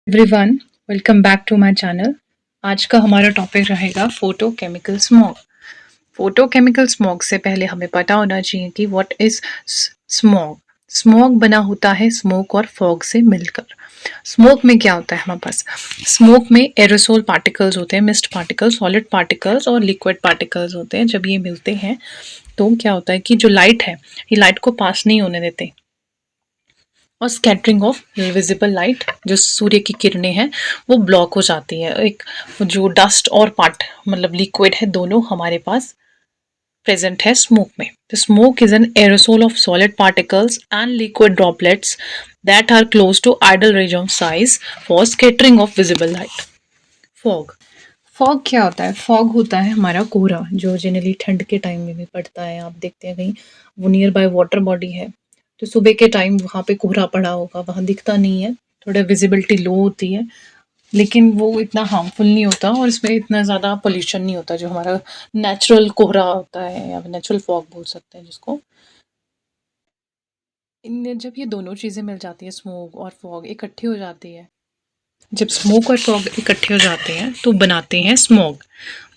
Everyone, welcome back to my channel. आज का हमारा टॉपिक रहेगा फोटोकेमिकल स्मॉग। फोटोकेमिकल स्मॉग से पहले हमें पता होना चाहिए कि व्हाट इज स्मॉग। स्मॉग बना होता है स्मोक और फॉग से मिलकर। स्मोक में क्या होता है हमारे पास? स्मोक में एरोसोल पार्टिकल्स होते हैं, मिस्ट पार्टिकल्स, सॉलिड पार्टिकल्स और लिक्विड पार्टिकल्स होते हैं। जब ये मिलते हैं तो क्या होता है कि जो लाइट है, ये लाइट को पास नहीं होने देते और स्कैटरिंग ऑफ विजिबल लाइट, जो सूर्य की किरणें हैं, वो ब्लॉक हो जाती है। एक जो डस्ट और पार्ट मतलब लिक्विड है, दोनों हमारे पास प्रेजेंट है स्मोक में। तो smoke is an aerosol of solid particles and liquid droplets that are close to ideal range of size for scattering of visible light. Fog. Fog क्या होता है? फॉग होता है हमारा कोहरा, जो जनरली ठंड के टाइम में भी पड़ता है। आप देखते हैं कहीं वो नियर बाय वाटर बॉडी है तो सुबह के टाइम वहाँ पे कोहरा पड़ा होगा, वहाँ दिखता नहीं है, थोड़ा विजिबिलिटी लो होती है, लेकिन वो इतना हार्मफुल नहीं होता और इसमें इतना ज़्यादा पोल्यूशन नहीं होता जो हमारा नेचुरल कोहरा होता है या नेचुरल फॉग बोल सकते हैं जिसको। इन जब ये दोनों चीज़ें मिल जाती है, स्मोक और फॉग इकट्ठी हो जाती है, जब स्मोक और फॉग इकट्ठे हो जाते हैं तो बनाते हैं smog.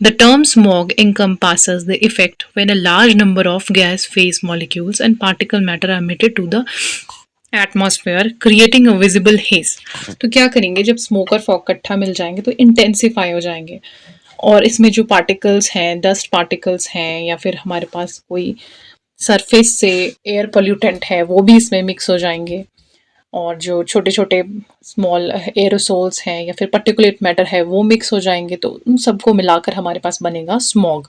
The term smog encompasses the effect when a large number of gas phase molecules and particle matter are emitted to the atmosphere, creating a visible haze। तो क्या करेंगे, जब स्मोक और फॉग इकट्ठा मिल जाएंगे तो इंटेंसिफाई हो जाएंगे और इसमें जो पार्टिकल्स हैं, डस्ट पार्टिकल्स हैं या फिर हमारे पास कोई सरफेस से एयर पोल्यूटेंट है, वो भी इसमें मिक्स हो जाएंगे। और जो छोटे छोटे स्मॉल एरोसोल्स हैं या फिर पर्टिकुलेट मैटर है, वो मिक्स हो जाएंगे। तो उन सबको मिलाकर हमारे पास बनेगा स्मॉग।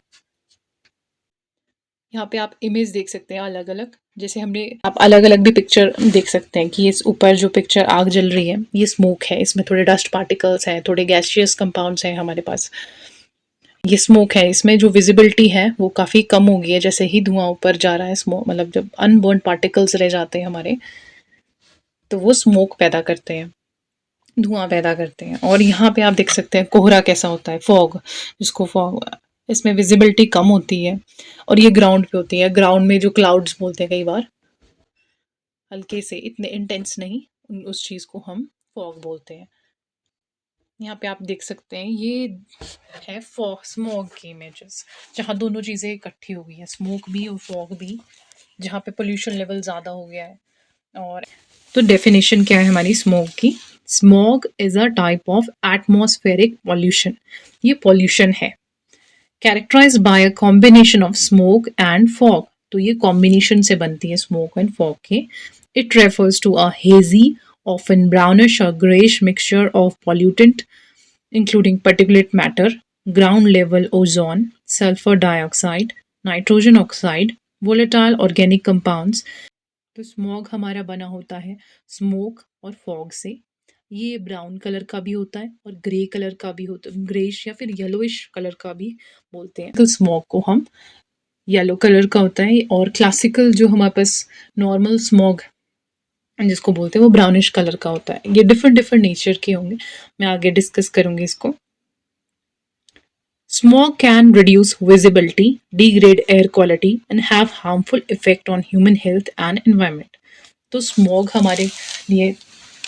यहाँ पे आप इमेज देख सकते हैं अलग अलग, जैसे हमने आप अलग अलग भी पिक्चर देख सकते हैं कि इस ऊपर जो पिक्चर आग जल रही है ये स्मोक है, इसमें थोड़े डस्ट पार्टिकल्स हैं, थोड़े गैसियस कंपाउंड्स हैं हमारे पास। ये स्मोक है, इसमें जो विजिबिलिटी है वो काफ़ी कम हो गई है। जैसे ही धुआं ऊपर जा रहा है, स्मोक मतलब जब अनबर्न पार्टिकल्स रह जाते हैं हमारे, तो वो स्मोक पैदा करते हैं, धुआं पैदा करते हैं। और यहाँ पे आप देख सकते हैं कोहरा कैसा होता है, फॉग, जिसको फॉग, इसमें विजिबिलिटी कम होती है और ये ग्राउंड पे होती है। ग्राउंड में जो क्लाउड्स बोलते हैं कई बार, हल्के से, इतने इंटेंस नहीं, उस चीज़ को हम फॉग बोलते हैं। यहाँ पे आप देख सकते हैं ये है फॉग स्मॉग की इमेजेस, जहाँ दोनों चीज़ें इकट्ठी हो गई है, स्मोक भी और फॉग भी, जहाँ पे पोल्यूशन लेवल ज़्यादा हो गया है। और तो डेफिनेशन क्या है हमारी स्मॉग की? Smog is a type of atmospheric pollution. ये पॉल्यूशन है characterised by a combination of smoke and fog. तो ये कॉम्बिनेशन से बनती है स्मोक एंड फॉग के। It refers to a hazy, often brownish or grayish mixture of pollutant including particulate matter, ground level ozone, sulfur dioxide, nitrogen oxide, volatile organic compounds। तो smog हमारा बना होता है स्मोक और फॉग से। ये brown colour का भी होता है और ग्रे कलर का भी होता है, ग्रेइश या फिर येलोइश कलर का भी बोलते हैं। तो स्मॉग को हम येलो कलर का होता है, और क्लासिकल जो हमारे पास नॉर्मल स्मॉग जिसको बोलते हैं वो ब्राउनिश कलर का होता है। ये डिफरेंट डिफरेंट नेचर के होंगे, मैं आगे डिस्कस करूंगी इसको। Smog can reduce visibility, degrade air quality and have harmful effect on human health and environment। तो स्मॉग हमारे लिए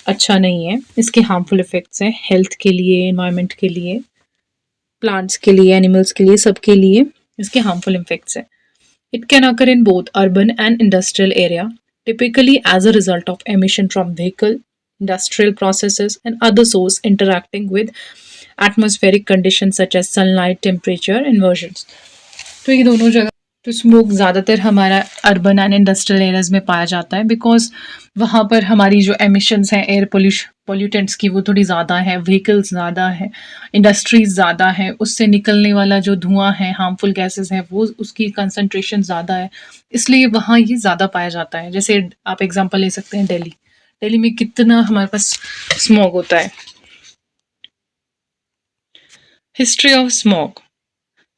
अच्छा नहीं है, इसके हार्मफुल इफेक्ट्स हैं हेल्थ के लिए, एनवायरनमेंट के लिए, प्लांट्स के लिए, एनिमल्स के लिए, सबके लिए इसके हार्मफुल इफेक्ट्स हैं। It can occur in both urban and industrial area, typically as a result of emission from vehicle, industrial processes and other source interacting with atmospheric conditions such as sunlight, temperature, inversions। तो ये दोनों जगह तो smoke ज़्यादातर हमारा urban and industrial areas में पाया जाता है, बिकॉज वहाँ पर हमारी जो एमिशंस हैं एयर पोल्यूटेंट्स की वो थोड़ी ज़्यादा है, व्हीकल्स ज़्यादा है, इंडस्ट्रीज ज़्यादा है, उससे निकलने वाला जो धुआं है, हार्मफुल गैसेस हैं, वो उसकी कंसनट्रेशन ज़्यादा है, इसलिए वहाँ ये ज़्यादा पाया जाता है। जैसे आप एग्जांपल ले सकते हैं दिल्ली, दिल्ली में कितना हमारे पास स्मॉग होता है। History of smog.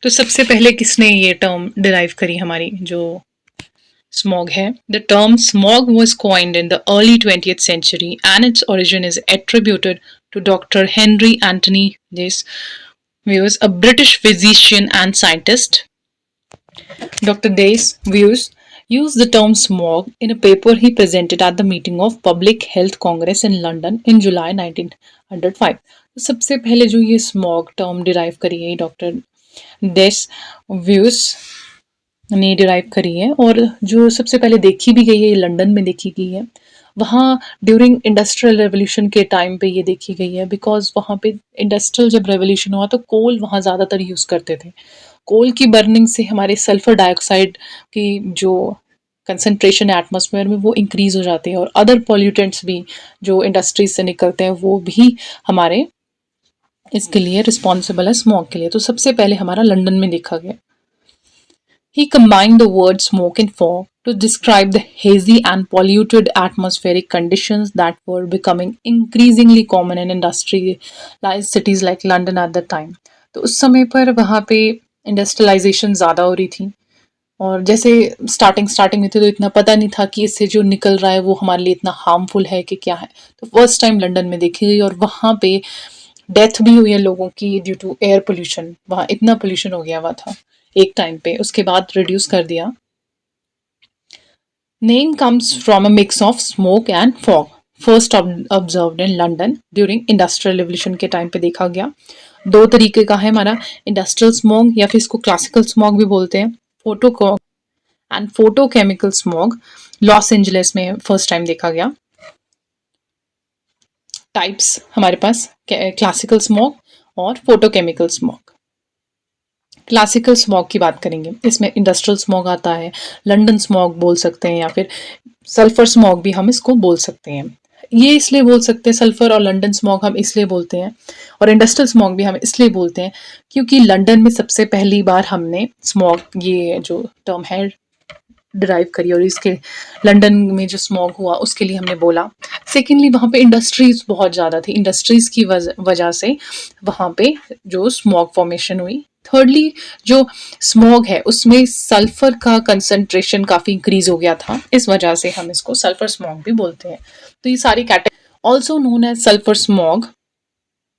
तो सबसे पहले किसने ये टर्म डिराइव करी हमारी जो स्मॉग है? The term smog was coined in the early 20th century and its origin is attributed to Dr. Henry Anthony Dace, who was a British physician and scientist। Dr. Dace views used the term smog in a paper he presented at the meeting of Public Health Congress in London in July 1905. तो सबसे पहले जो ये smog term derive करी है doctor डेस views ने derive करी है और जो सबसे पहले देखी भी गई है ये लंदन में देखी गई है। वहाँ ड्यूरिंग इंडस्ट्रियल रेवोल्यूशन के टाइम पे ये देखी गई है बिकॉज वहाँ पे इंडस्ट्रियल जब रेवोल्यूशन हुआ तो कोल वहाँ ज़्यादातर यूज़ करते थे। कोल की बर्निंग से हमारे सल्फर डाइऑक्साइड की जो कंसंट्रेशन है एटमॉस्फेयर में वो इंक्रीज हो जाती है और अदर पॉल्यूटेंट्स भी जो इंडस्ट्रीज से निकलते हैं वो भी हमारे इसके लिए रिस्पॉन्सिबल है स्मॉग के लिए। तो सबसे पहले हमारा लंदन में देखा गया। He combined the word smoke and fog to describe the hazy and polluted atmospheric conditions that were becoming increasingly common in industrialized cities like London at the time. तो उस समय पर वहाँ पे इंडस्ट्रियलाइजेशन ज़्यादा हो रही थी और जैसे स्टार्टिंग में तो इतना पता नहीं था कि इससे जो निकल रहा है वो हमारे लिए इतना हार्मफुल है कि क्या है। तो फर्स्ट टाइम लंदन में देखी गई और वहाँ पे डेथ भी हुई है लोगों की ड्यू टू एयर पोल्यूशन। वहाँ इतना पोल्यूशन हो गया हुआ था एक टाइम पे, उसके बाद रिड्यूस कर दिया। Name comes from a mix of smoke and fog, first observed in London during industrial revolution के टाइम पे देखा गया। दो तरीके का है हमारा, इंडस्ट्रियल स्मॉग या फिर इसको क्लासिकल स्मॉग भी बोलते हैं, फोटोकेमिकल स्मॉग लॉस एंजलिस में फर्स्ट टाइम देखा गया। टाइप्स हमारे पास क्लासिकल स्मॉग और फोटोकेमिकल स्मॉग। क्लासिकल स्मॉग की बात करेंगे, इसमें इंडस्ट्रियल स्मॉग आता है, लंदन स्मॉग बोल सकते हैं या फिर सल्फर स्मॉग भी हम इसको बोल सकते हैं। ये इसलिए बोल सकते हैं सल्फर और लंदन स्मॉग हम इसलिए बोलते हैं और इंडस्ट्रियल स्मॉग भी हम इसलिए बोलते हैं क्योंकि लंदन में सबसे पहली बार हमने स्मॉग ये जो टर्म है डिराइव करी और इसके लंदन में जो स्मॉग हुआ उसके लिए हमने बोला। सेकेंडली वहाँ पे इंडस्ट्रीज बहुत ज़्यादा थी, इंडस्ट्रीज की वजह से वहाँ पे जो स्मॉग फॉर्मेशन हुई। थर्डली जो स्मॉग है उसमें सल्फर का कंसंट्रेशन काफ़ी इंक्रीज हो गया था, इस वजह से हम इसको सल्फर स्मॉग भी बोलते हैं। तो ये सारी category also known as sulphur smog,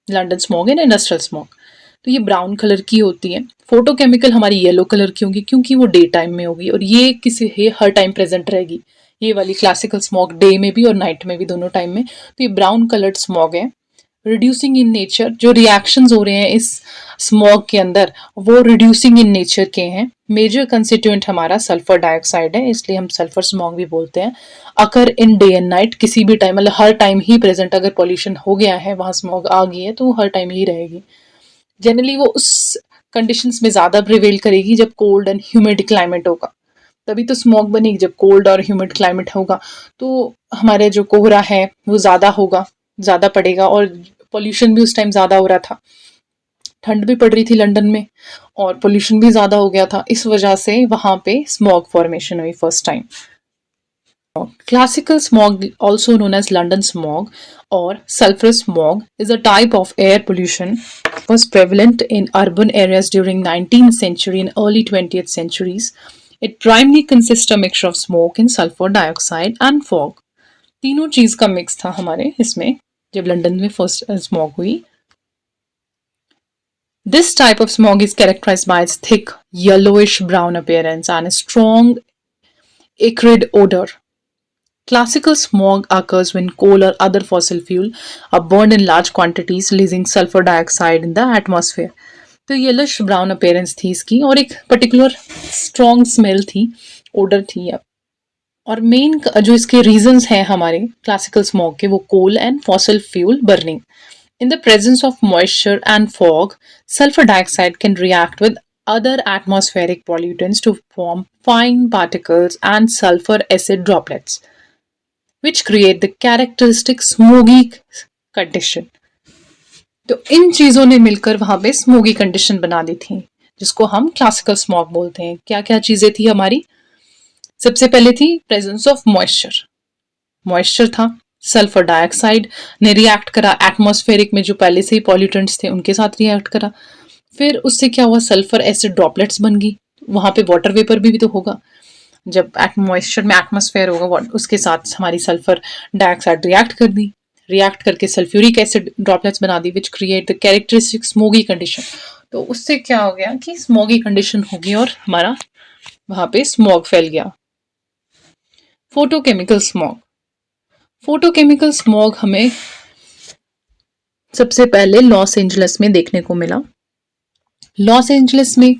London smog and industrial smog. तो ये ब्राउन कलर की होती है। फोटोकेमिकल हमारी येलो कलर की होगी क्योंकि वो डे टाइम में होगी और ये हर टाइम प्रेजेंट रहेगी। ये वाली क्लासिकल स्मॉग डे में भी और नाइट में भी, दोनों टाइम में। तो ये ब्राउन कलर्ड स्मॉग है। रिड्यूसिंग इन नेचर, जो रिएक्शंस हो रहे हैं इस स्मॉग के अंदर वो रिड्यूसिंग इन नेचर के हैं। मेजर कंस्टिट्यूएंट हमारा सल्फर डाइऑक्साइड है, इसलिए हम सल्फर स्मॉग भी बोलते हैं। अगर इन डे एंड नाइट किसी भी टाइम, मतलब हर टाइम ही प्रेजेंट, अगर पॉल्यूशन हो गया है वहाँ स्मॉग आ गई है तो वो हर टाइम ही रहेगी। जनरली वो उस कंडीशंस में ज़्यादा प्रिवेल करेगी जब कोल्ड एंड ह्यूमिड क्लाइमेट होगा, तभी तो स्मॉग बनेगी। जब कोल्ड और ह्यूमिड क्लाइमेट होगा तो हमारे जो कोहरा है वो ज़्यादा होगा, ज़्यादा पड़ेगा और पोल्यूशन भी उस टाइम ज़्यादा हो रहा था। ठंड भी पड़ रही थी लंदन में और पोल्यूशन भी ज़्यादा हो गया था, इस वजह से वहाँ पे स्मॉग फॉर्मेशन हुई first time. Classical smog, also known as London smog or sulfur smog, is a type of air pollution was prevalent in urban areas during 19th century and early 20th centuries. It primarily consists of a mixture of smoke and sulfur dioxide and fog. तीनों चीज का mix था हमारे इसमें जब London में first smog हुई। This type of smog is characterized by its thick yellowish brown appearance and a strong acrid odor. Classical smog occurs when coal or other fossil fuel are burned in large quantities, releasing sulfur dioxide in the atmosphere. तो yellowish brown appearance थी इसकी और एक particular strong smell थी, order थी। और main जो इसके रीजंस हैं हमारे क्लासिकल स्मॉग के, वो coal and fossil fuel burning. In the presence of moisture and fog, sulfur dioxide can react with other atmospheric pollutants to form fine particles and sulfur acid droplets, which create the characteristic smoky condition. तो इन चीजों ने मिलकर वहां पे smoggy condition बना दी थी, जिसको हम क्लासिकल स्मॉग बोलते हैं। क्या क्या चीजें थी हमारी? सबसे पहले थी प्रेजेंस ऑफ मॉइस्चर था, सल्फर डाइऑक्साइड ने रिएक्ट करा एटमॉस्फेरिक में, जो पहले से ही पॉल्यूटेंट्स थे उनके साथ रिएक्ट करा। फिर उससे क्या हुआ, सल्फर एसिड ड्रॉपलेट्स बन गई। वहां पे वाटर वेपर भी तो होगा, जब मॉइस्चर में एटमॉस्फेयर होगा उसके साथ हमारी सल्फर डाइऑक्साइड रिएक्ट कर दी, रिएक्ट करके सल्फ्यूरिक एसिड ड्रॉपलेट्स बना दी, which create the characteristic smoggy condition. तो उससे क्या हो गया कि स्मोगी कंडीशन होगी और हमारा वहां पे स्मॉग फैल गया। Photochemical smog. फोटोकेमिकल स्मॉग हमें सबसे पहले लॉस एंजलिस में देखने को मिला। लॉस एंजलिस में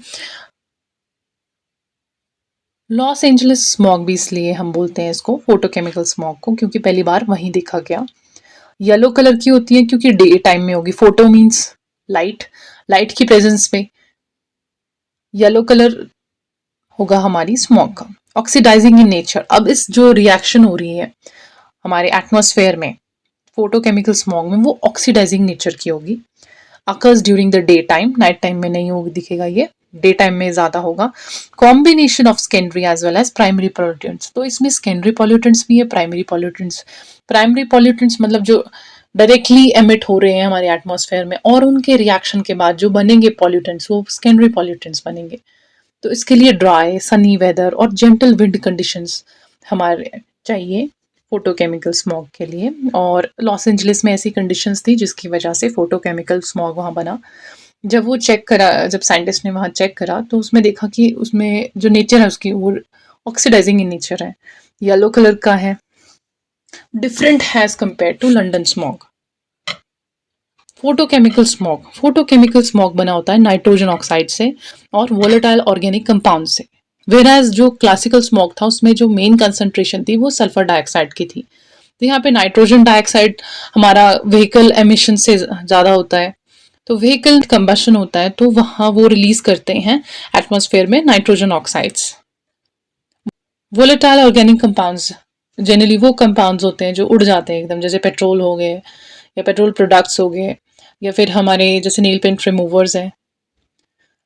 लॉस एंजलिस स्मॉग भी इसलिए हम बोलते हैं इसको फोटोकेमिकल स्मॉग को, क्योंकि पहली बार वहीं देखा गया। येलो कलर की होती है क्योंकि डे टाइम में होगी। फोटो मीन्स लाइट, लाइट की प्रेजेंस में येलो कलर होगा हमारी स्मॉग का। ऑक्सीडाइजिंग इन नेचर, अब इस जो रिएक्शन हो रही है हमारे एटमॉस्फेयर में फोटोकेमिकल स्मॉग में, वो ऑक्सीडाइजिंग नेचर की होगी। Occurs during the day time, night time में नहीं होगी, दिखेगा ये डे टाइम में ज्यादा होगा। Combination of secondary as well as primary pollutants, तो इसमें सेकेंडरी पॉल्यूटेंट्स भी है, प्राइमरी पॉल्यूटेंट्स। प्राइमरी पॉल्यूटेंट्स मतलब जो डायरेक्टली एमिट हो रहे हैं हमारे एटमॉस्फेयर में, और उनके रिएक्शन के बाद जो बनेंगे पॉल्यूटेंट्स वो सेकेंडरी पॉल्यूटेंट्स बनेंगे। तो इसके लिए ड्राई सनी वेदर और जेंटल विंड कंडीशंस हमारे चाहिए फोटोकेमिकल स्मॉग के लिए। और लॉस एंजलिस में ऐसी कंडीशंस थी जिसकी वजह से फोटोकेमिकल स्मॉग वहाँ बना। जब वो चेक करा, जब साइंटिस्ट ने वहाँ चेक करा तो उसमें देखा कि उसमें जो नेचर है उसकी वो ऑक्सीडाइजिंग इन नेचर है, येलो कलर का है, डिफरेंट है as compared to London smog. Photochemical smog बना होता है नाइट्रोजन ऑक्साइड से और वोलेटाइल ऑर्गेनिक कंपाउंड से। वेराज जो क्लासिकल स्मॉग था उसमें जो मेन कंसंट्रेशन थी वो सल्फर डाइऑक्साइड की थी। तो यहाँ पे नाइट्रोजन डाइऑक्साइड हमारा व्हीकल एमिशन से ज़्यादा होता है, तो व्हीकल कंबशन होता है तो वहाँ वो रिलीज करते हैं एटमॉस्फेयर में nitrogen oxides. Volatile organic compounds generally वो कंपाउंड्स होते हैं जो उड़ जाते हैं एकदम, जैसे पेट्रोल हो गए या पेट्रोल प्रोडक्ट्स हो गए, या फिर हमारे जैसे नील पेंट रिमूवर्स हैं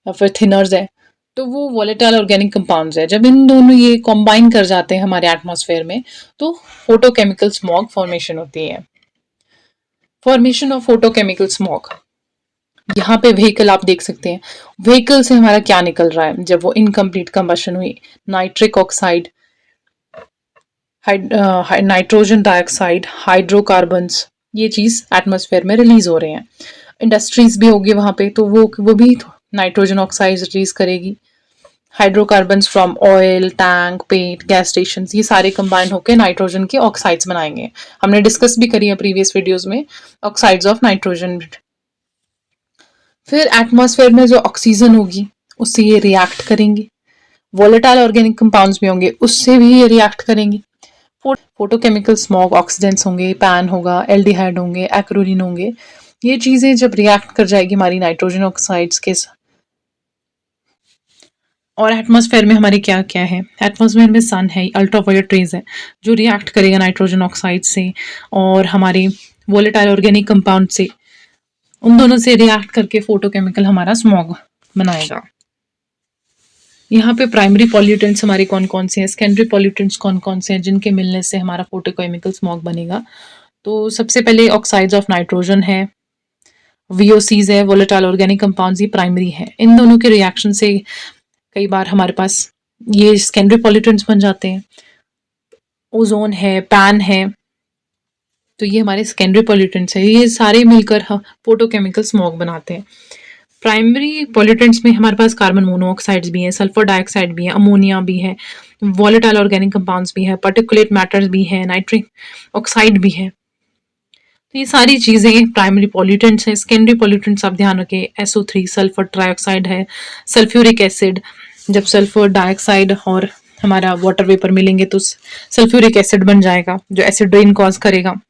या फिर थिनर्स है, तो वो वोलेटाइल ऑर्गेनिक कंपाउंड्स है। जब इन दोनों ये कॉम्बाइन कर जाते हैं हमारे एटमॉस्फेयर में तो फोटोकेमिकल स्मॉग फॉर्मेशन होती है। फॉर्मेशन ऑफ फोटोकेमिकल स्मॉग, यहाँ पे व्हीकल आप देख सकते हैं, व्हीकल से हमारा क्या निकल रहा है जब वो इनकम्प्लीट कंबशन हुई। Nitric oxide, nitrogen dioxide, hydrocarbons, ये चीज एटमॉस्फेयर में रिलीज हो रहे हैं। इंडस्ट्रीज भी होगी वहां पे तो वो भी नाइट्रोजन ऑक्साइड रिलीज करेगी। Hydrocarbons from oil, tank, paint, gas station, ये सारे कंबाइन होकर नाइट्रोजन के ऑक्साइड्स बनाएंगे। हमने डिस्कस भी करी है प्रीवियस वीडियोस में ऑक्साइड्स ऑफ नाइट्रोजन। फिर एटमॉस्फेयर में जो ऑक्सीजन होगी उससे ये रिएक्ट करेंगे। वोलेटाइल ऑर्गेनिक कंपाउंड्स भी होंगे उससे भी ये रिएक्ट करेंगे। फोटोकेमिकल स्मॉग ऑक्सीडेंट्स होंगे, पैन होगा, एल्डिहाइड होंगे, एक्रोलिन होंगे, ये चीजें जब रिएक्ट कर जाएगी हमारी नाइट्रोजन ऑक्साइड्स के साथ। और एटमॉस्फेयर में हमारे क्या क्या है, एटमॉस्फेयर में सन है, अल्ट्रावायलेट रेज है जो रिएक्ट करेगा नाइट्रोजन ऑक्साइड से और हमारे वोलेटाइल ऑर्गेनिक कंपाउंड से, उन दोनों से रिएक्ट करके फोटोकेमिकल हमारा स्मॉग बनाएगा। यहाँ पे प्राइमरी पॉल्यूटेंट्स हमारे कौन कौन से हैं, सेकेंडरी पॉल्यूटेंट्स कौन कौन से हैं जिनके मिलने से हमारा फोटोकेमिकल स्मॉग बनेगा। तो सबसे पहले ऑक्साइड्स ऑफ नाइट्रोजन है, वीओसीज है, वोलेटाइल ऑर्गेनिक कंपाउंड्स, ये प्राइमरी है। इन दोनों के रिएक्शन से कई बार हमारे पास ये सेकेंडरी पॉल्यूटेंट्स बन जाते हैं। ओजोन है, पैन है, तो ये हमारे सेकेंडरी पॉल्यूटेंट्स है, ये सारे मिलकर फोटोकेमिकल स्मॉग बनाते हैं। प्राइमरी पॉल्यूटेंट्स में हमारे पास कार्बन मोनोऑक्साइड्स भी हैं, सल्फर डाइऑक्साइड भी है, अमोनिया भी है, वोलेटाइल ऑर्गेनिक कंपाउंड्स भी है, पार्टिकुलेट मैटर्स भी है, नाइट्रिक ऑक्साइड भी है। तो ये सारी चीज़ें प्राइमरी पॉल्यूटेंट्स हैं। सेकेंडरी पॉल्यूटेंट्स आप ध्यान रखें, SO3 सल्फर ट्राइऑक्साइड है, सल्फ्यूरिक एसिड, जब सल्फर डाइऑक्साइड और हमारा वाटर वेपर मिलेंगे तो सल्फ्यूरिक एसिड बन जाएगा जो एसिड रेन कॉज करेगा,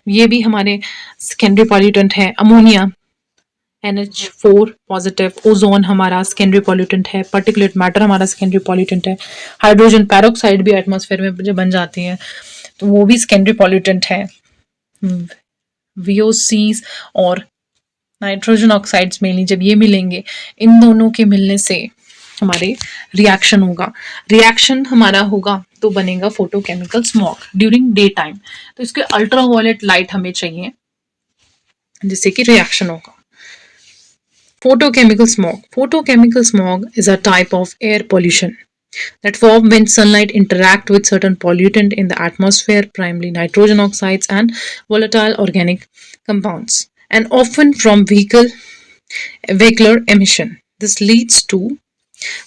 ये भी हमारे सेकेंडरी पॉल्यूटेंट है। अमोनिया NH4 पॉजिटिव, ओजोन हमारा सेकेंडरी पॉल्यूटेंट है, पार्टिकुलेट मैटर हमारा सेकेंडरी पॉल्यूटेंट है, हाइड्रोजन पेरोक्साइड भी एटमॉस्फेयर में जो बन जाती है तो वो भी सेकेंडरी पॉल्यूटेंट है। VOCs और नाइट्रोजन ऑक्साइड्स मेनली जब ये मिलेंगे, इन दोनों के मिलने से हमारे रिएक्शन होगा, रिएक्शन हमारा होगा तो बनेगा photochemical smog during day time. तो इसके अल्ट्रावायलेट लाइट हमें चाहिए जिससे कि रिएक्शन होगा। Photochemical smog. Photochemical smog is a type of air pollution that form when sunlight interact with certain pollutant in the atmosphere, primarily nitrogen oxides and volatile organic compounds, and often from vehicular emission. This leads to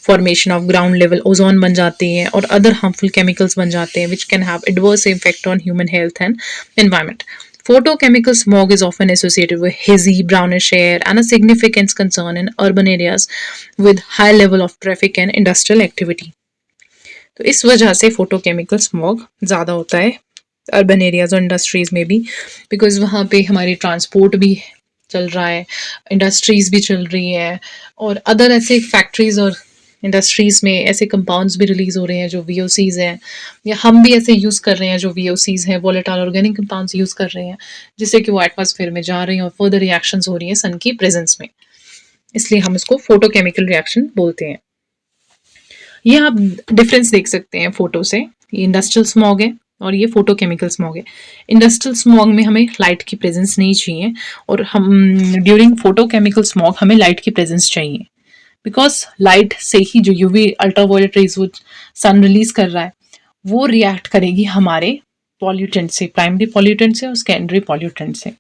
formation of ground level ozone बन जाती है और other harmful chemicals बन जाते हैं which can have adverse effect on human health and environment. Photochemical smog is often associated with hazy brownish air and a significant concern in urban areas with high level of traffic and industrial activity. तो इस वजह से photochemical smog ज़्यादा होता है urban areas और industries में भी, बिकॉज वहाँ पे हमारी ट्रांसपोर्ट भी चल रहा है, इंडस्ट्रीज भी चल रही है और अदर ऐसे फैक्ट्रीज और इंडस्ट्रीज में ऐसे कंपाउंड्स भी रिलीज हो रहे हैं जो वीओसीज हैं, या हम भी ऐसे यूज़ कर रहे हैं जो वीओसीज हैं, वोलेटाइल ऑर्गेनिक कंपाउंड्स यूज़ कर रहे हैं जिससे कि वो एटमॉस्फेयर में जा रही हैं और फर्दर रिएक्शंस हो रही हैं सन की प्रेजेंस में, इसलिए हम इसको फोटोकेमिकल रिएक्शन बोलते हैं. ये आप डिफरेंस देख सकते हैं फोटो से, ये इंडस्ट्रियल स्मॉग है और ये फोटोकेमिकल स्मॉग है. इंडस्ट्रियल स्मॉग में हमें लाइट की प्रेजेंस नहीं चाहिए और हम ड्यूरिंग फोटोकेमिकल स्मॉग हमें लाइट की प्रेजेंस चाहिए, बिकॉज लाइट से ही जो यूवी अल्ट्रावायलेट रेज वो सन रिलीज कर रहा है वो रिएक्ट करेगी हमारे पॉल्यूटेंट से, प्राइमरी पॉल्यूटेंट से और सेकेंडरी पॉल्यूटेंट से.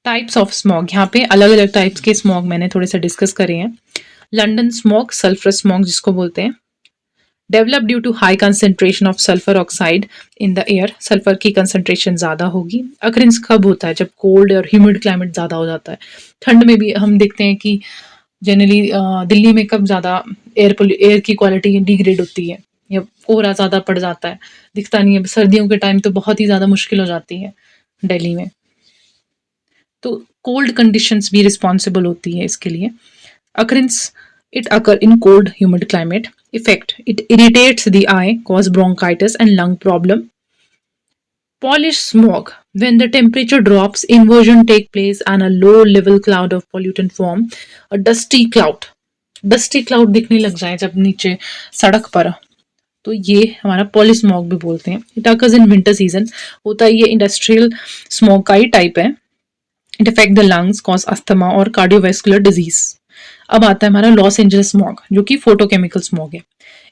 टाइप्स ऑफ स्मॉग, यहाँ पे अलग अलग टाइप्स के स्मॉग मैंने थोड़े से डिस्कस करे हैं. लंडन स्मॉग, सल्फरस स्मॉग जिसको बोलते हैं, develop due to high concentration of sulphur oxide in the air. Sulphur की कंसेंट्रेशन ज़्यादा होगी. अकरेंस कब होता है? जब कोल्ड और ह्यूमिड क्लाइमेट ज़्यादा हो जाता है. ठंड में भी हम देखते हैं कि जनरली दिल्ली में कब ज़्यादा एयर की क्वालिटी डिग्रेड होती है या कोहरा ज़्यादा पड़ जाता है, दिखता नहीं है. सर्दियों के टाइम तो बहुत ही ज़्यादा मुश्किल हो जाती है दिल्ली में. तो कोल्ड कंडीशंस भी रिस्पॉन्सिबल होती है इसके लिए. Occurrence, it occur in cold humid climate. Effect, it irritates the eye, cause bronchitis and lung problem. Polish smog, when the temperature drops, inversion take place and a low level cloud of pollutant form. A dusty cloud दिखने लग जाए जब नीचे सड़क पर, तो ये हमारा पॉलिश स्मॉग भी बोलते हैं. It occurs in winter season, होता है ये इंडस्ट्रियल स्मॉग का ही टाइप है. It affect the lungs, cause asthma और कार्डियोवैस्कुलर डिजीज. अब आता है हमारा लॉस एंजल्स स्मॉग जो कि फोटोकेमिकल स्मॉग है.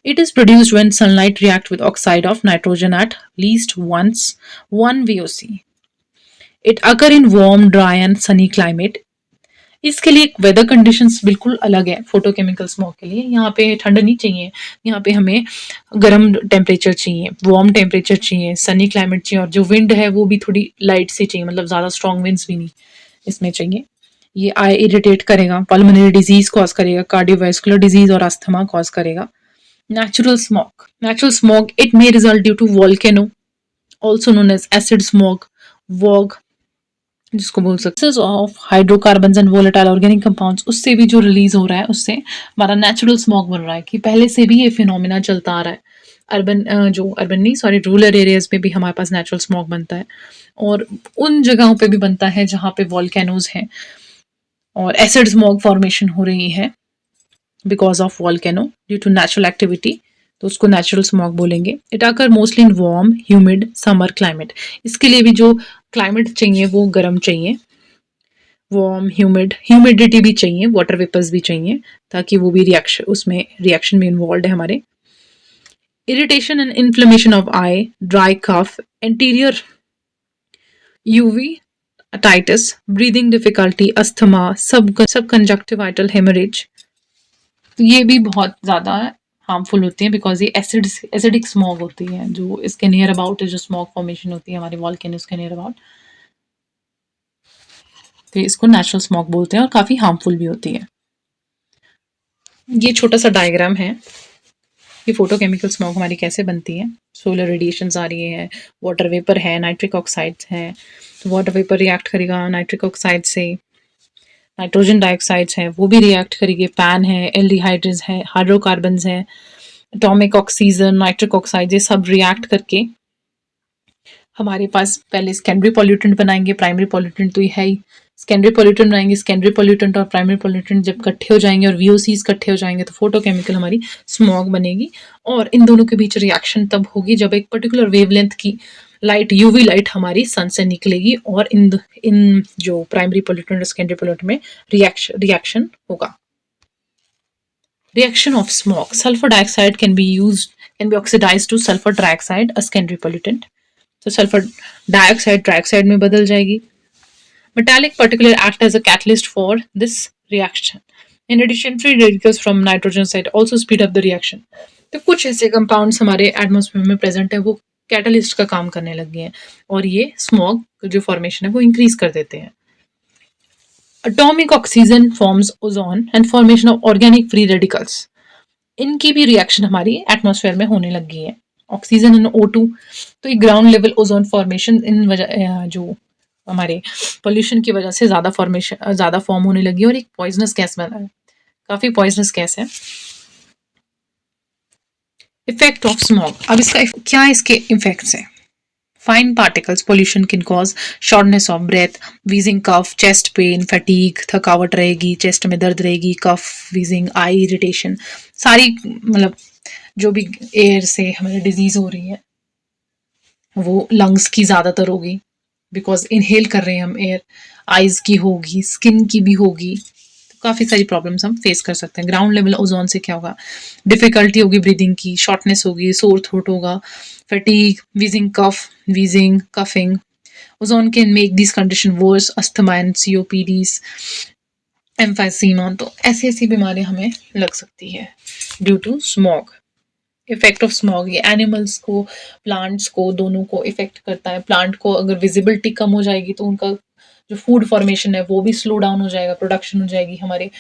It is produced when sunlight react with oxide of nitrogen at least once 1 VOC. It occur in warm, dry and sunny climate. इसके लिए वेदर कंडीशंस बिल्कुल अलग है फोटोकेमिकल स्मॉग के लिए. यहाँ पे ठंड नहीं चाहिए, यहाँ पे हमें गर्म टेम्परेचर चाहिए, वार्म टेम्परेचर चाहिए, सनी क्लाइमेट चाहिए और जो विंड है वो भी थोड़ी लाइट सी चाहिए, मतलब ज़्यादा स्ट्रॉन्ग विंड्स भी नहीं इसमें चाहिए. ये आई इरिटेट करेगा, पल्मोनरी डिजीज कॉज करेगा, कार्डियोवैस्कुलर डिजीज और अस्थमा कॉज करेगा. Natural smog it may result due to volcano, also known as acid smog, vog जिसको बोल सकते हैं, of hydrocarbon and volatile organic compounds, उससे भी जो रिलीज हो रहा है उससे हमारा नेचुरल स्मॉग बन रहा है. कि पहले से भी ये फिनोमिना चलता आ रहा है. रूरल एरियाज में भी हमारे पास नेचुरल स्मॉग बनता है और उन जगहों पे भी बनता है जहाँ पे वॉल्केनोज हैं और एसिड स्मॉग फॉर्मेशन हो रही है because of volcano due to natural activity, तो उसको नेचुरल स्मॉग बोलेंगे. It occur mostly in warm, humid, summer climate. इसके लिए भी जो क्लाइमेट चाहिए वो गर्म चाहिए, वार्म, ह्यूमिडिटी भी चाहिए, वाटर वेपर्स भी चाहिए ताकि वो भी रिएक्शन में इन्वॉल्व है हमारे. Irritation and inflammation of eye, dry cough, anterior uveitis, breathing difficulty, asthma, subconjunctival haemorrhage, ये भी बहुत ज़्यादा हार्मफुल होती हैं बिकॉज ये एसिडिक स्मॉग होती है जो इसके नियर अबाउट जो स्मॉग फॉर्मेशन होती है हमारे वॉल्केनोज के नियर अबाउट, तो इसको नेचुरल स्मॉग बोलते हैं और काफ़ी हार्मफुल भी होती है. ये छोटा सा डायग्राम है कि फोटोकेमिकल स्मॉग हमारी कैसे बनती है. सोलर रेडिएशंस आ रही है, वाटर वेपर है, नाइट्रिक ऑक्साइड है, तो वाटर वेपर रिएक्ट करेगा नाइट्रिक ऑक्साइड से, नाइट्रोजन डाइऑक्साइड्स हैं वो भी रिएक्ट करेंगे, पैन है, एल्डिहाइड्स है, हाइड्रोकार्बन्स है, एटॉमिक ऑक्सीजन, नाइट्रिक ऑक्साइड, ये सब रिएक्ट करके हमारे पास पहले सेकेंडरी पॉल्यूटेंट बनाएंगे. प्राइमरी पॉल्यूटेंट तो ये है ही, सेकेंडरी पॉल्यूटेंट बनाएंगे. सेकेंडरी पॉल्यूटेंट और प्राइमरी पॉल्यूटेंट जब इकट्ठे हो जाएंगे और वीओसीज इकट्ठे हो जाएंगे तो फोटोकेमिकल हमारी स्मॉग बनेगी. और इन दोनों के बीच रिएक्शन तब होगी जब एक पर्टिकुलर वेवलेंथ की लाइट, यूवी लाइट हमारी सन से निकलेगी और इन जो प्राइमरी पोल्यूटेंट और सेकेंडरी पोल्यूटेंट में रिएक्शन होगा. Reaction of smog, sulphur dioxide can be oxidised to sulphur trioxide, a secondary pollutant. तो सल्फर डाइऑक्साइड ट्राइऑक्साइड में बदल जाएगी. Metallic particular act as a catalyst for this reaction. In addition free radicals from nitrogen side also speed up the reaction. तो कुछ ऐसे compounds हमारे atmosphere में present है वो कैटलिस्ट का काम करने लग गए हैं और ये स्मॉग जो फॉर्मेशन है वो इंक्रीज कर देते हैं। Atomic oxygen forms ozone and formation of organic free radicals. इनकी भी रिएक्शन हमारी एटमॉस्फेयर में होने लग गई है। ऑक्सीजन एंड O2, तो ये ग्राउंड लेवल ओजोन फॉर्मेशन इन वजह जो हमारे पोल्यूशन की वजह से ज़्यादा फॉर्म होने लगी है और एक पॉइजनस गैस बना है, काफ़ी पॉइजनस गैस है। इफेक्ट ऑफ स्मॉग, अब इसका क्या इसके इफेक्ट्स हैं? Fine particles pollution can cause shortness of breath, wheezing, cough, chest pain, fatigue, थकावट रहेगी, चेस्ट में दर्द रहेगी, कफ, वीजिंग, आई इरिटेशन, सारी मतलब जो भी एयर से हमें डिजीज हो रही है वो लंग्स की ज़्यादातर होगी बिकॉज इनहेल कर रहे हैं हम एयर, आइज की होगी, स्किन की भी होगी, तो काफ़ी सारी प्रॉब्लम्स हम फेस कर सकते हैं। ग्राउंड लेवल ओजोन से क्या होगा? डिफिकल्टी होगी ब्रीदिंग की, शॉर्टनेस होगी, सोर थ्रोट होगा, fatigue, wheezing, coughing. Ozone can make this condition worse, asthma and COPDs, emphysema, तो ऐसी ऐसी बीमारियां हमें लग सकती है due to smog. Effect of smog, ये एनिमल्स को, प्लांट्स को, दोनों को इफेक्ट करता है। प्लांट को अगर विजिबिलिटी कम हो जाएगी तो उनका जो फूड फॉर्मेशन है वो भी स्लो डाउन हो जाएगा, प्रोडक्शन हो जाएगी हमारे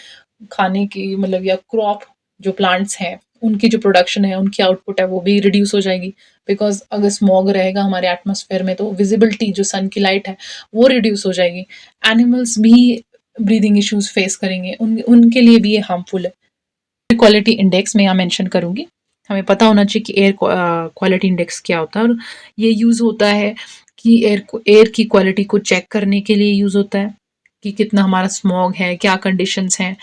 खाने की, मतलब या क्रॉप जो प्लांट्स हैं उनकी जो प्रोडक्शन है, उनकी आउटपुट है वो भी रिड्यूस हो जाएगी बिकॉज अगर स्मॉग रहेगा हमारे एटमॉस्फेयर में तो विजिबिलिटी जो सन की लाइट है वो रिड्यूस हो जाएगी। एनिमल्स भी ब्रीदिंग इश्यूज फेस करेंगे, उनके लिए भी ये हार्मफुल है। क्वालिटी इंडेक्स मैं यहाँ मेंशन करूंगी, हमें पता होना चाहिए कि एयर क्वालिटी इंडेक्स क्या होता है और ये यूज़ होता है कि एयर की क्वालिटी को चेक करने के लिए यूज़ होता है कि कितना हमारा स्मॉग है, क्या कंडीशंस हैं।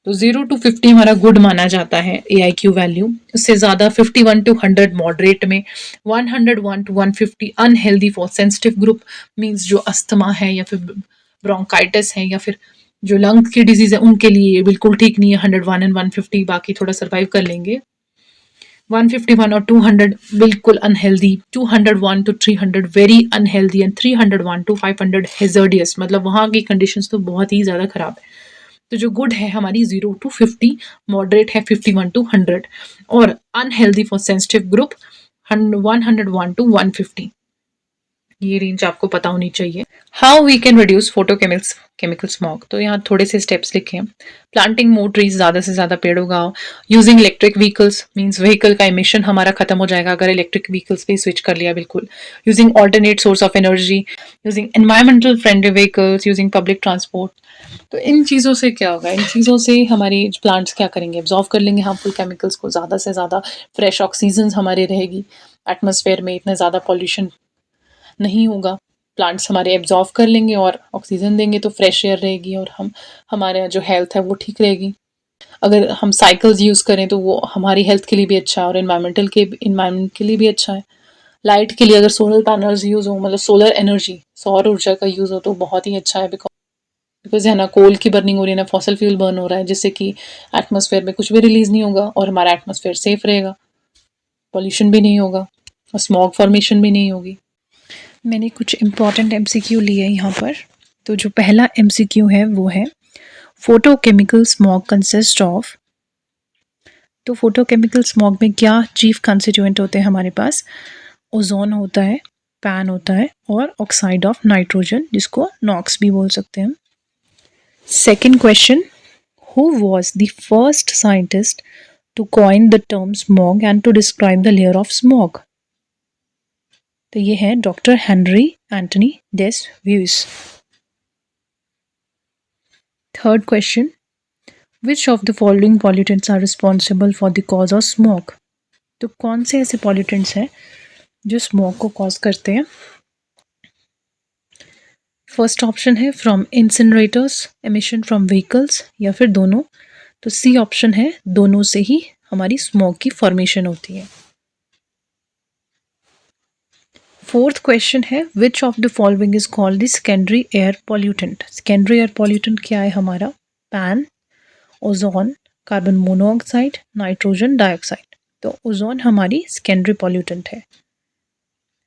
तो 0 to 50 हमारा गुड माना जाता है AIQ वैल्यू, उससे ज़्यादा 51 to 100 मॉडरेट में, 101 to 150 unhealthy for sensitive group, means जो अस्थमा है या फिर ब्रोंकाइटिस है या फिर जो लंग की डिजीज है उनके लिए बिल्कुल ठीक नहीं है। 101 एंड 150 बाकी थोड़ा सर्वाइव कर लेंगे, 151 और 200 बिल्कुल unhealthy, 201 to 300 very unhealthy and 301 to 500 hazardous, मतलब वहाँ की कंडीशंस तो बहुत ही ज़्यादा खराब है। तो जो गुड है हमारी 0 to 50, मॉडरेट है 51 to 100 और unhealthy for sensitive group 101 to 150। ये रेंज आपको पता होनी चाहिए। How we can reduce chemical smog, तो यहाँ थोड़े से स्टेप्स लिखे हैं। प्लांटिंग मोर ट्रीज, ज़्यादा से ज़्यादा पेड़ उगाओ। Using electric vehicles, means vehicle का इमिशन हमारा खत्म हो जाएगा अगर इलेक्ट्रिक व्हीकल्स पे स्विच कर लिया बिल्कुल। Using alternate source of energy, using environmental friendly vehicles, using public transport. तो इन चीज़ों से क्या होगा? इन चीज़ों से हमारे प्लांट्स क्या करेंगे? एब्जॉर्व कर लेंगे हार्मफुल केमिकल्स को, ज़्यादा से ज़्यादा फ्रेश ऑक्सीजन हमारे रहेगी, एटमॉस्फेयर में इतना ज़्यादा पॉल्यूशन नहीं होगा, प्लांट्स हमारे एब्जॉर्व कर लेंगे और ऑक्सीजन देंगे तो फ्रेश एयर रहेगी और हमारे जो हेल्थ है वो ठीक रहेगी। अगर हम साइकिल्स यूज़ करें तो वो हमारी हेल्थ के लिए भी अच्छा है और इन्वायरमेंट के लिए भी अच्छा है। लाइट के लिए अगर सोलर पैनल्स यूज़ हो, मतलब सोलर एनर्जी, सौर ऊर्जा का यूज़ हो तो बहुत ही अच्छा है बिकॉज है ना, कोल की बर्निंग हो रही है ना, फॉसल फ्यूल बर्न हो रहा है, जिससे कि एटमॉस्फेयर में कुछ भी रिलीज नहीं होगा और हमारा एटमॉस्फेयर सेफ रहेगा, पॉल्यूशन भी नहीं होगा और स्मॉग फॉर्मेशन भी नहीं होगी। मैंने कुछ इम्पॉर्टेंट MCQ लिए यहाँ पर। तो जो पहला MCQ है वो है फोटोकेमिकल स्मॉग कंसिस्ट ऑफ। तो फोटोकेमिकल स्मॉग में क्या चीफ कंस्टिट्यूएंट होते हैं हमारे पास? ओजोन होता है, पैन होता है और ऑक्साइड ऑफ नाइट्रोजन, जिसको नॉक्स भी बोल सकते हैं। Second question, who was the first scientist to coin the term smog and to describe the layer of smog? तो ये है doctor Henry Antoine Des Voeux. Third question, which of the following pollutants are responsible for the cause of smoke? तो कौन से ऐसे pollutants हैं जो smoke को कॉज करते हैं? फर्स्ट ऑप्शन है from incinerators, emission from vehicles, या फिर दोनों। तो सी ऑप्शन है, दोनों से ही हमारी स्मोक की फॉर्मेशन होती है। फोर्थ क्वेश्चन है, विच of the following is called the secondary air pollutant? Secondary air pollutant क्या है हमारा? Pan, ozone, carbon monoxide, nitrogen dioxide. तो ओजोन हमारी सेकेंडरी पॉल्यूटेंट है।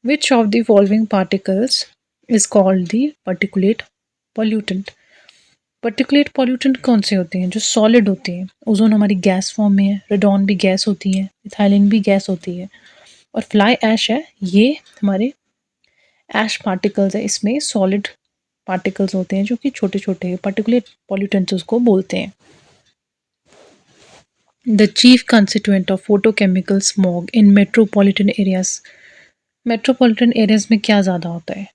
विच of the following particles is called the particulate pollutant? Particulate pollutant कौन से होते हैं? जो सॉलिड होते हैं। ओजोन हमारी गैस फॉर्म में है, रेडॉन भी गैस होती है, इथाइलिन भी गैस होती है, और फ्लाई ऐश है, ये हमारे ऐश पार्टिकल्स है। इसमें सॉलिड पार्टिकल्स होते हैं जो कि छोटे छोटे पर्टिकुलेट पॉल्यूटेंट्स उसको बोलते हैं। The chief constituent of photochemical smog in metropolitan areas. Metropolitan areas में क्या ज़्यादा होता है?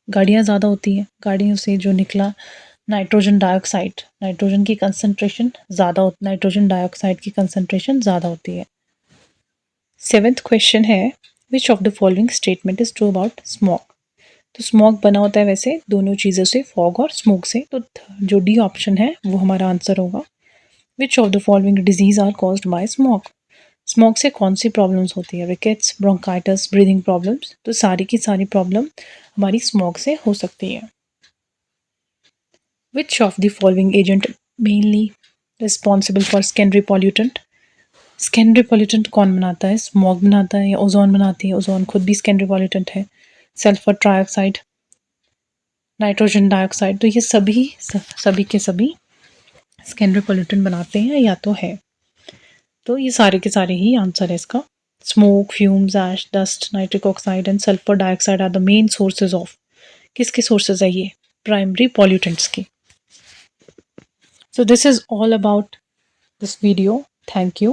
गाड़ियाँ ज़्यादा होती हैं, गाड़ियों से जो निकला नाइट्रोजन डाइऑक्साइड, नाइट्रोजन की कंसंट्रेशन ज़्यादा होती, नाइट्रोजन डाइऑक्साइड की कंसंट्रेशन ज़्यादा होती है। 7th क्वेश्चन है, विच of the following statement is true about smog? तो स्मॉग बना होता है वैसे दोनों चीज़ों से, फॉग और स्मोक से, तो जो डी ऑप्शन है वो हमारा आंसर होगा। Which of the following disease are caused by smog? Smoke से कौन सी प्रॉब्लम्स होती है? रिकेट्स, ब्रोंकाइटिस, ब्रीदिंग प्रॉब्लम्स, तो सारी की सारी प्रॉब्लम हमारी स्मॉग से हो सकती है। Which of the following agent mainly responsible for secondary pollutant? Secondary pollutant कौन बनाता है? स्मॉग बनाता है या ओजोन बनाती है? ओजोन खुद भी सेकेंडरी पॉल्यूटेंट है। सल्फर ट्राइऑक्साइड, नाइट्रोजन डाइऑक्साइड, तो ये सभी के सभी सेकेंडरी पॉल्यूटेंट बनाते हैं या तो है। तो ये सारे के सारे ही आंसर है इसका। Smoke, fumes, ash, dust, nitric oxide and sulphur dioxide are the main sources of, किसके सोर्सेज है ये? प्राइमरी पॉल्यूटेंट्स की। So this is all about this video. Thank you.